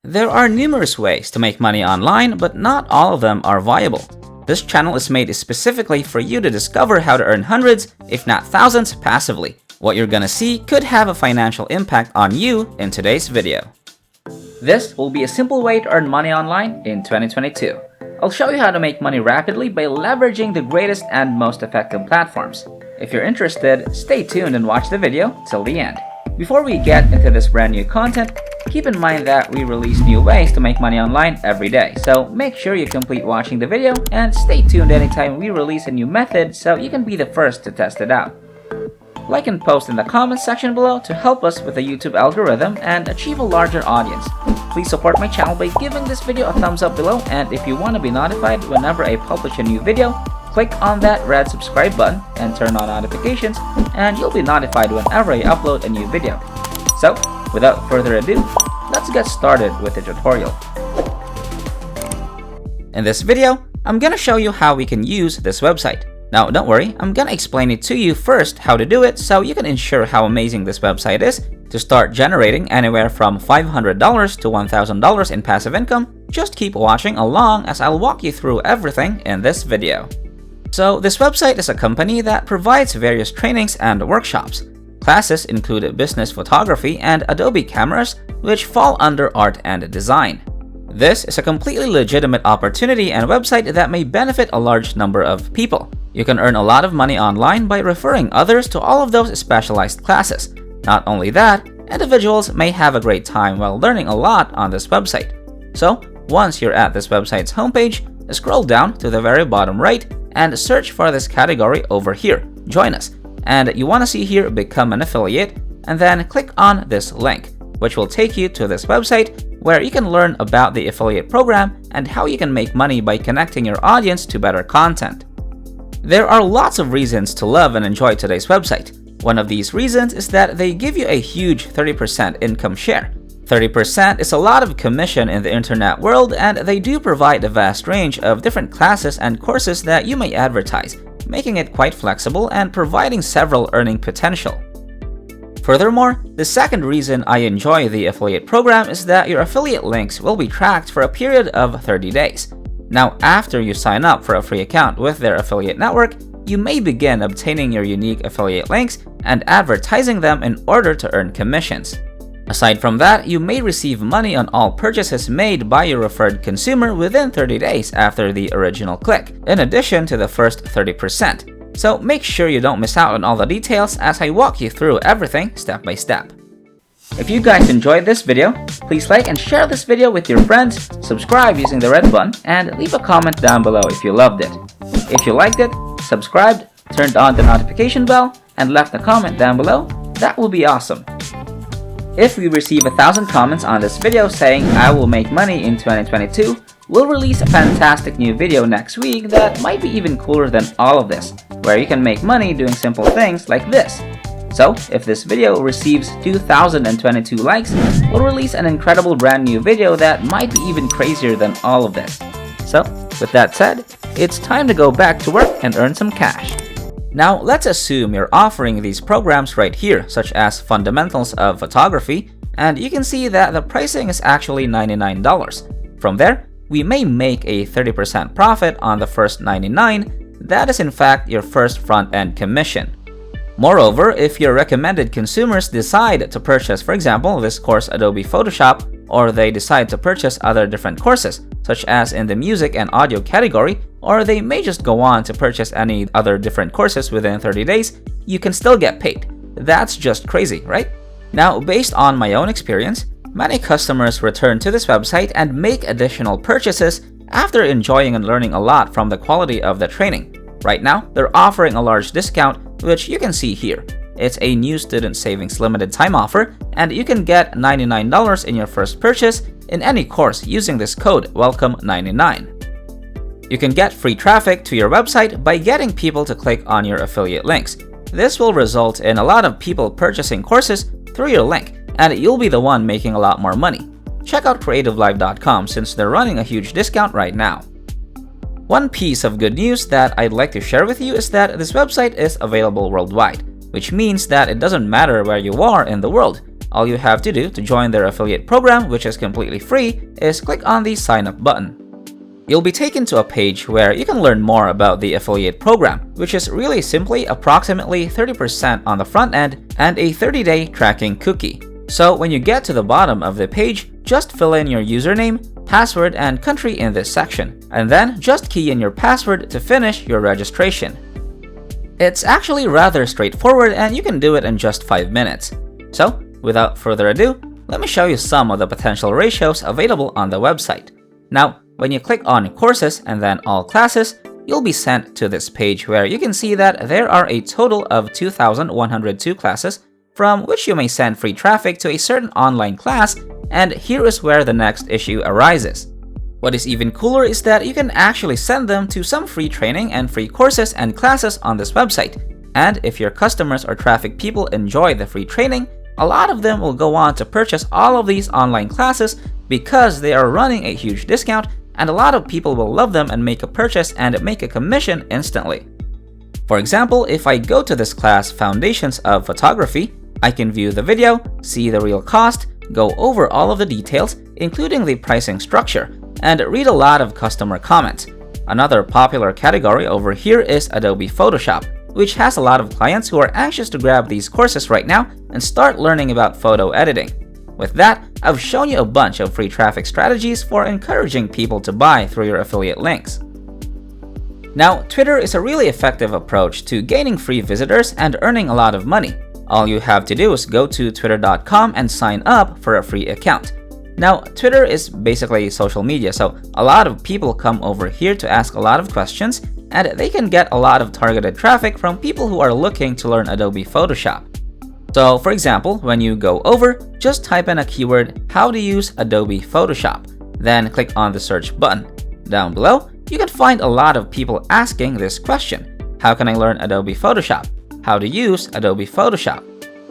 There are numerous ways to make money online, but not all of them are viable. This channel is made specifically for you to discover how to earn hundreds, if not thousands, passively. What you're gonna see could have a financial impact on you in today's video. This will be a simple way to earn money online in 2022. I'll show you how to make money rapidly by leveraging the greatest and most effective platforms. If you're interested, stay tuned and watch the video till the end. Before we get into this brand new content, keep in mind that we release new ways to make money online every day, so make sure you complete watching the video and stay tuned anytime we release a new method so you can be the first to test it out. Like and post in the comments section below to help us with the YouTube algorithm and achieve a larger audience. Please support my channel by giving this video a thumbs up below, and if you want to be notified whenever I publish a new video, click on that red subscribe button and turn on notifications, and you'll be notified whenever I upload a new video. So, without further ado, let's get started with the tutorial. In this video, I'm gonna show you how we can use this website. Now, don't worry, I'm gonna explain it to you first how to do it so you can ensure how amazing this website is to start generating anywhere from $500 to $1,000 in passive income. Just keep watching along as I'll walk you through everything in this video. So, this website is a company that provides various trainings and workshops. Classes include business photography and Adobe cameras, which fall under art and design. This is a completely legitimate opportunity and website that may benefit a large number of people. You can earn a lot of money online by referring others to all of those specialized classes. Not only that, individuals may have a great time while learning a lot on this website. So, once you're at this website's homepage, scroll down to the very bottom right and search for this category over here, Join Us. And you want to see here Become an Affiliate, and then click on this link, which will take you to this website where you can learn about the affiliate program and how you can make money by connecting your audience to better content. There are lots of reasons to love and enjoy today's website. One of these reasons is that they give you a huge 30% income share. 30% is a lot of commission in the internet world, and they do provide a vast range of different classes and courses that you may advertise, making it quite flexible and providing several earning potential. Furthermore, the second reason I enjoy the affiliate program is that your affiliate links will be tracked for a period of 30 days. Now, after you sign up for a free account with their affiliate network, you may begin obtaining your unique affiliate links and advertising them in order to earn commissions. Aside from that, you may receive money on all purchases made by your referred consumer within 30 days after the original click, in addition to the first 30%. So make sure you don't miss out on all the details as I walk you through everything step by step. If you guys enjoyed this video, please like and share this video with your friends, subscribe using the red button, and leave a comment down below if you loved it. If you liked it, subscribed, turned on the notification bell, and left a comment down below, that will be awesome. If we receive 1,000 comments on this video saying I will make money in 2022, we'll release a fantastic new video next week that might be even cooler than all of this, where you can make money doing simple things like this. So, if this video receives 2,022 likes, we'll release an incredible brand new video that might be even crazier than all of this. So, with that said, it's time to go back to work and earn some cash. Now, let's assume you're offering these programs right here, such as Fundamentals of Photography, and you can see that the pricing is actually $99. From there, we may make a 30% profit on the first $99. That is in fact your first front-end commission. Moreover, if your recommended consumers decide to purchase, for example, this course Adobe Photoshop, or they decide to purchase other different courses, such as in the music and audio category, or they may just go on to purchase any other different courses within 30 days, you can still get paid. That's just crazy, right? Now, based on my own experience, many customers return to this website and make additional purchases after enjoying and learning a lot from the quality of the training. Right now, they're offering a large discount, which you can see here. It's a new student savings limited time offer, and you can get $99 in your first purchase in any course using this code WELCOME99. You can get free traffic to your website by getting people to click on your affiliate links. This will result in a lot of people purchasing courses through your link, and you'll be the one making a lot more money. Check out creativelive.com since they're running a huge discount right now. One piece of good news that I'd like to share with you is that this website is available worldwide, which means that it doesn't matter where you are in the world. All you have to do to join their affiliate program, which is completely free, is click on the sign up button. You'll be taken to a page where you can learn more about the affiliate program, which is really simply approximately 30% on the front end and a 30-day tracking cookie. So when you get to the bottom of the page, just fill in your username, password, and country in this section, and then just key in your password to finish your registration. It's actually rather straightforward and you can do it in just 5 minutes. So, without further ado, let me show you some of the potential ratios available on the website. Now, when you click on Courses and then All Classes, you'll be sent to this page where you can see that there are a total of 2,102 classes from which you may send free traffic to a certain online class, and here is where the next issue arises. What is even cooler is that you can actually send them to some free training and free courses and classes on this website. And if your customers or traffic people enjoy the free training, a lot of them will go on to purchase all of these online classes because they are running a huge discount, and a lot of people will love them and make a purchase and make a commission instantly. For example, if I go to this class, Foundations of Photography, I can view the video, see the real cost, go over all of the details, including the pricing structure, and read a lot of customer comments. Another popular category over here is Adobe Photoshop, which has a lot of clients who are anxious to grab these courses right now and start learning about photo editing. With that, I've shown you a bunch of free traffic strategies for encouraging people to buy through your affiliate links. Now, Twitter is a really effective approach to gaining free visitors and earning a lot of money. All you have to do is go to twitter.com and sign up for a free account. Now, Twitter is basically social media, so a lot of people come over here to ask a lot of questions, and they can get a lot of targeted traffic from people who are looking to learn Adobe Photoshop. So, for example, when you go over, just type in a keyword, how to use Adobe Photoshop, then click on the search button. Down below, you can find a lot of people asking this question: how can I learn Adobe Photoshop? How to use Adobe Photoshop?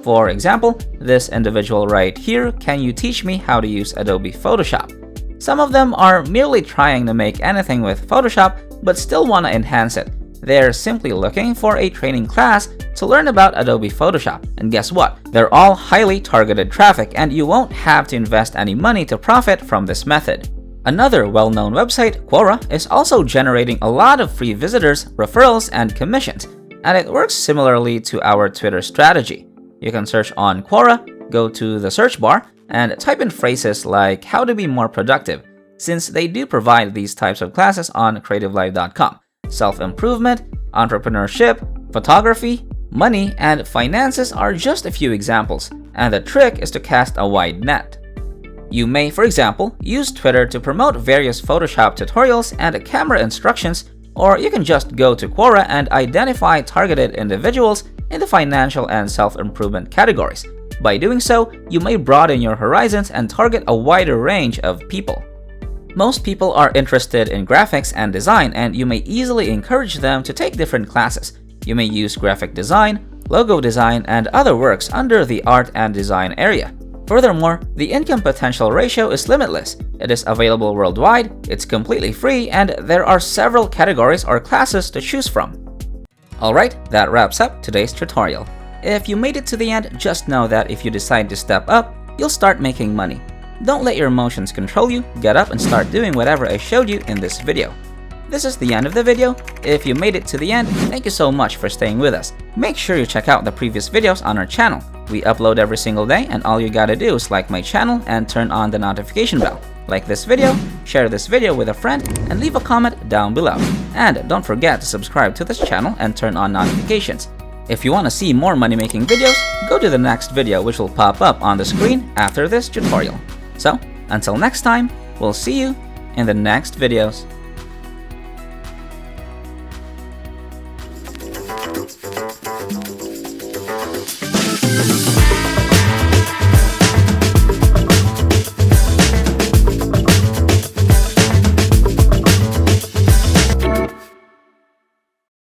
For example, this individual right here, can you teach me how to use Adobe Photoshop? Some of them are merely trying to make anything with Photoshop but still want to enhance it. They're simply looking for a training class to learn about Adobe Photoshop. And guess what? They're all highly targeted traffic, and you won't have to invest any money to profit from this method. Another well-known website, Quora, is also generating a lot of free visitors, referrals, and commissions, and it works similarly to our Twitter strategy. You can search on Quora, go to the search bar, and type in phrases like how to be more productive, since they do provide these types of classes on creativelive.com. Self-improvement, entrepreneurship, photography, money, and finances are just a few examples, and the trick is to cast a wide net. You may, for example, use Twitter to promote various Photoshop tutorials and camera instructions, or you can just go to Quora and identify targeted individuals in the financial and self-improvement categories. By doing so, you may broaden your horizons and target a wider range of people. Most people are interested in graphics and design, and you may easily encourage them to take different classes. You may use graphic design, logo design, and other works under the art and design area. Furthermore, the income potential ratio is limitless. It is available worldwide, it's completely free, and there are several categories or classes to choose from. Alright, that wraps up today's tutorial. If you made it to the end, just know that if you decide to step up, you'll start making money. Don't let your emotions control you, get up and start doing whatever I showed you in this video. This is the end of the video. If you made it to the end, thank you so much for staying with us. Make sure you check out the previous videos on our channel. We upload every single day, and all you gotta do is like my channel and turn on the notification bell. Like this video, share this video with a friend, and leave a comment down below. And don't forget to subscribe to this channel and turn on notifications. If you want to see more money-making videos, go to the next video, which will pop up on the screen after this tutorial. So, until next time, we'll see you in the next videos.